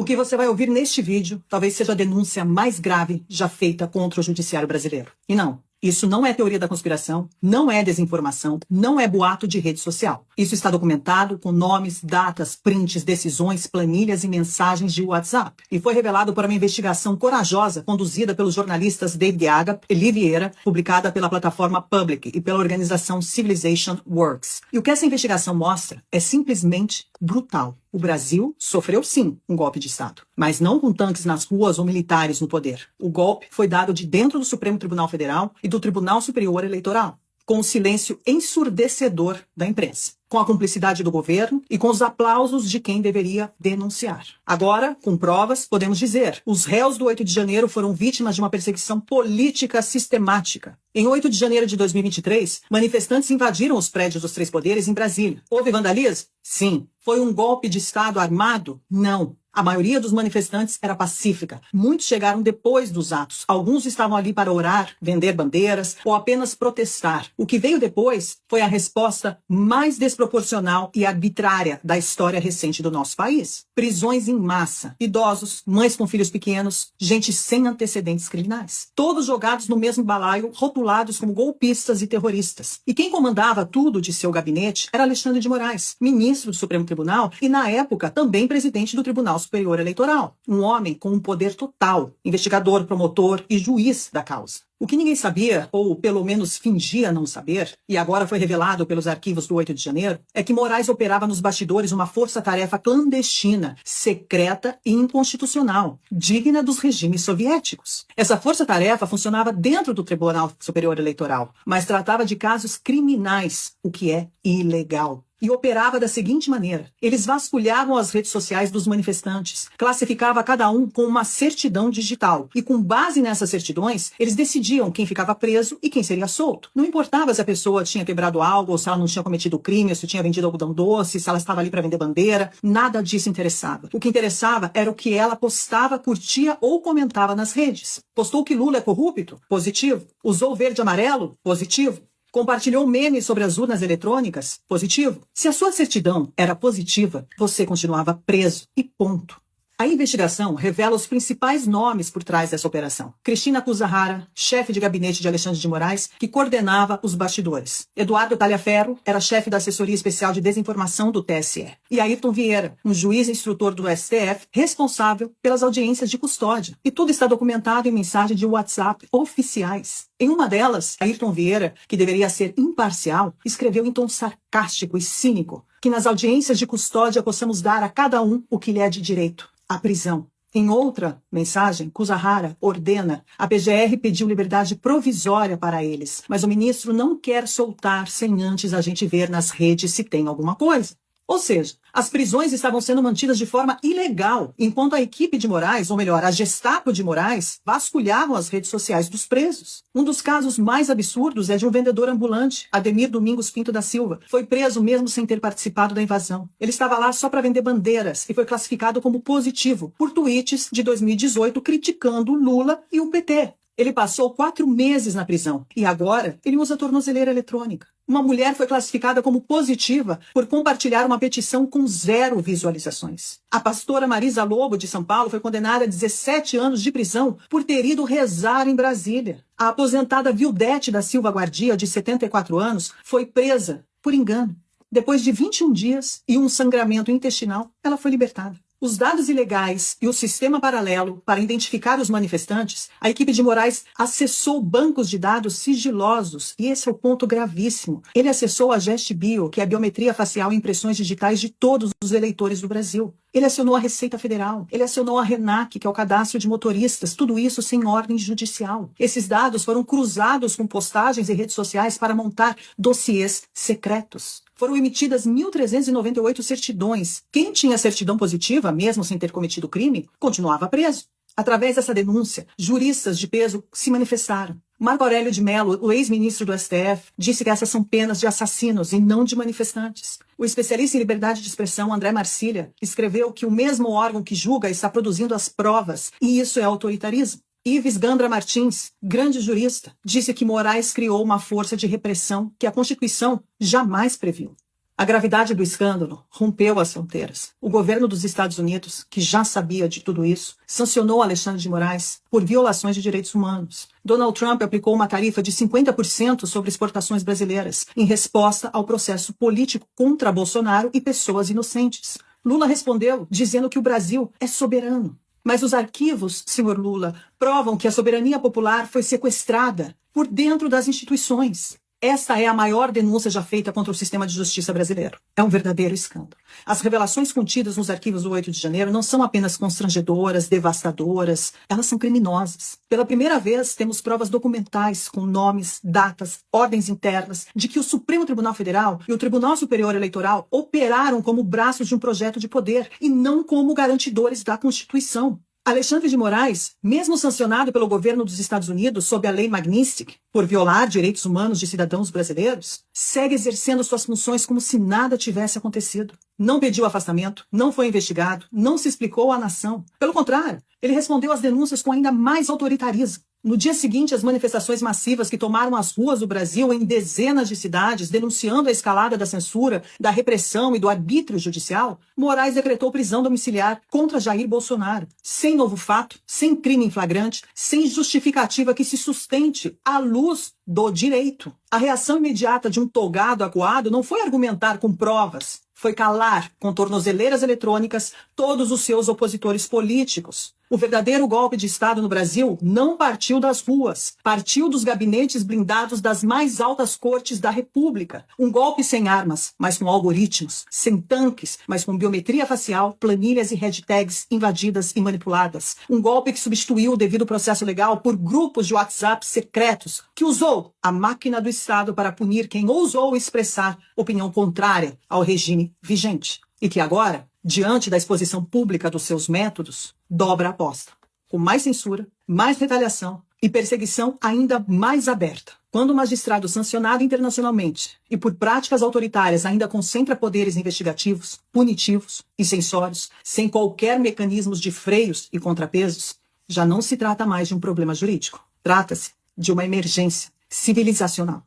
O que você vai ouvir neste vídeo talvez seja a denúncia mais grave já feita contra o judiciário brasileiro. E não, isso não é teoria da conspiração, não é desinformação, não é boato de rede social. Isso está documentado com nomes, datas, prints, decisões, planilhas e mensagens de WhatsApp. E foi revelado por uma investigação corajosa conduzida pelos jornalistas David Aga e Lee Vieira, publicada pela plataforma Public e pela organização Civilization Works. E o que essa investigação mostra é simplesmente brutal. O Brasil sofreu sim um golpe de Estado, mas não com tanques nas ruas ou militares no poder. O golpe foi dado de dentro do Supremo Tribunal Federal e do Tribunal Superior Eleitoral, com o silêncio ensurdecedor da imprensa, com a cumplicidade do governo e com os aplausos de quem deveria denunciar. Agora, com provas, podemos dizer, os réus do 8 de janeiro foram vítimas de uma perseguição política sistemática. Em 8 de janeiro de 2023, manifestantes invadiram os prédios dos três poderes em Brasília. Houve vandalismo? Sim. Foi um golpe de Estado armado? Não. A maioria dos manifestantes era pacífica. Muitos chegaram depois dos atos. Alguns estavam ali para orar, vender bandeiras ou apenas protestar. O que veio depois foi a resposta mais desproporcional e arbitrária da história recente do nosso país. Prisões em massa, idosos, mães com filhos pequenos, gente sem antecedentes criminais. Todos jogados no mesmo balaio, rotulados como golpistas e terroristas. E quem comandava tudo de seu gabinete era Alexandre de Moraes, ministro do Supremo Tribunal e, na época, também presidente do Tribunal Superior Eleitoral. Um homem com um poder total, investigador, promotor e juiz da causa. O que ninguém sabia, ou pelo menos fingia não saber, e agora foi revelado pelos arquivos do 8 de janeiro, é que Moraes operava nos bastidores uma força-tarefa clandestina, secreta e inconstitucional, digna dos regimes soviéticos. Essa força-tarefa funcionava dentro do Tribunal Superior Eleitoral, mas tratava de casos criminais, o que é ilegal. E operava da seguinte maneira: eles vasculhavam as redes sociais dos manifestantes, classificava cada um com uma certidão digital, e com base nessas certidões, eles decidiam quem ficava preso e quem seria solto. Não importava se a pessoa tinha quebrado algo, ou se ela não tinha cometido crime, ou se tinha vendido algodão doce, se ela estava ali para vender bandeira, nada disso interessava. O que interessava era o que ela postava, curtia ou comentava nas redes. Postou que Lula é corrupto? Positivo. Usou verde e amarelo? Positivo. Compartilhou memes sobre as urnas eletrônicas? Positivo. Se a sua certidão era positiva, você continuava preso e ponto. A investigação revela os principais nomes por trás dessa operação. Cristina Kuzahara, chefe de gabinete de Alexandre de Moraes, que coordenava os bastidores. Eduardo Talhaferro era chefe da assessoria especial de desinformação do TSE. E Ayrton Vieira, um juiz instrutor do STF, responsável pelas audiências de custódia. E tudo está documentado em mensagens de WhatsApp oficiais. Em uma delas, Ayrton Vieira, que deveria ser imparcial, escreveu em tom sarcástico e cínico que nas audiências de custódia possamos dar a cada um o que lhe é de direito: a prisão. Em outra mensagem, Kuzahara ordena: a PGR pediu liberdade provisória para eles, mas o ministro não quer soltar sem antes a gente ver nas redes se tem alguma coisa. Ou seja, as prisões estavam sendo mantidas de forma ilegal, enquanto a equipe de Moraes, ou melhor, a Gestapo de Moraes, vasculhavam as redes sociais dos presos. Um dos casos mais absurdos é de um vendedor ambulante, Ademir Domingos Pinto da Silva. Foi preso mesmo sem ter participado da invasão. Ele estava lá só para vender bandeiras e foi classificado como positivo por tweets de 2018 criticando Lula e o PT. Ele passou 4 meses na prisão e agora ele usa tornozeleira eletrônica. Uma mulher foi classificada como positiva por compartilhar uma petição com 0 visualizações. A pastora Marisa Lobo, de São Paulo, foi condenada a 17 anos de prisão por ter ido rezar em Brasília. A aposentada Vildete da Silva Guardia, de 74 anos, foi presa por engano. Depois de 21 dias e um sangramento intestinal, ela foi libertada. Os dados ilegais e o sistema paralelo para identificar os manifestantes, a equipe de Moraes acessou bancos de dados sigilosos, e esse é o ponto gravíssimo. Ele acessou a GestBio, que é a biometria facial e impressões digitais de todos os eleitores do Brasil. Ele acionou a Receita Federal, ele acionou a RENAC, que é o cadastro de motoristas, tudo isso sem ordem judicial. Esses dados foram cruzados com postagens em redes sociais para montar dossiês secretos. Foram emitidas 1.398 certidões. Quem tinha certidão positiva, mesmo sem ter cometido crime, continuava preso. Através dessa denúncia, juristas de peso se manifestaram. Marco Aurélio de Mello, o ex-ministro do STF, disse que essas são penas de assassinos e não de manifestantes. O especialista em liberdade de expressão, André Marcília, escreveu que o mesmo órgão que julga está produzindo as provas, e isso é autoritarismo. Ives Gandra Martins, grande jurista, disse que Moraes criou uma força de repressão que a Constituição jamais previu. A gravidade do escândalo rompeu as fronteiras. O governo dos Estados Unidos, que já sabia de tudo isso, sancionou Alexandre de Moraes por violações de direitos humanos. Donald Trump aplicou uma tarifa de 50% sobre exportações brasileiras, em resposta ao processo político contra Bolsonaro e pessoas inocentes. Lula respondeu dizendo que o Brasil é soberano. Mas os arquivos, senhor Lula, provam que a soberania popular foi sequestrada por dentro das instituições. Esta é a maior denúncia já feita contra o sistema de justiça brasileiro. É um verdadeiro escândalo. As revelações contidas nos arquivos do 8 de janeiro não são apenas constrangedoras, devastadoras, elas são criminosas. Pela primeira vez, temos provas documentais com nomes, datas, ordens internas de que o Supremo Tribunal Federal e o Tribunal Superior Eleitoral operaram como braços de um projeto de poder e não como garantidores da Constituição. Alexandre de Moraes, mesmo sancionado pelo governo dos Estados Unidos sob a lei Magnitsky por violar direitos humanos de cidadãos brasileiros, segue exercendo suas funções como se nada tivesse acontecido. Não pediu afastamento, não foi investigado, não se explicou à nação. Pelo contrário, ele respondeu às denúncias com ainda mais autoritarismo. No dia seguinte, as manifestações massivas que tomaram as ruas do Brasil em dezenas de cidades, denunciando a escalada da censura, da repressão e do arbítrio judicial, Moraes decretou prisão domiciliar contra Jair Bolsonaro, sem novo fato, sem crime em flagrante, sem justificativa que se sustente à luz do direito. A reação imediata de um togado acuado não foi argumentar com provas, foi calar com tornozeleiras eletrônicas todos os seus opositores políticos. O verdadeiro golpe de Estado no Brasil não partiu das ruas, partiu dos gabinetes blindados das mais altas cortes da República. Um golpe sem armas, mas com algoritmos, sem tanques, mas com biometria facial, planilhas e hashtags invadidas e manipuladas. Um golpe que substituiu o devido processo legal por grupos de WhatsApp secretos, que usou a máquina do Estado para punir quem ousou expressar opinião contrária ao regime vigente. E que agora, diante da exposição pública dos seus métodos, dobra a aposta, com mais censura, mais retaliação e perseguição ainda mais aberta. Quando o magistrado sancionado internacionalmente e por práticas autoritárias ainda concentra poderes investigativos, punitivos e censórios, sem qualquer mecanismos de freios e contrapesos, já não se trata mais de um problema jurídico. Trata-se de uma emergência civilizacional.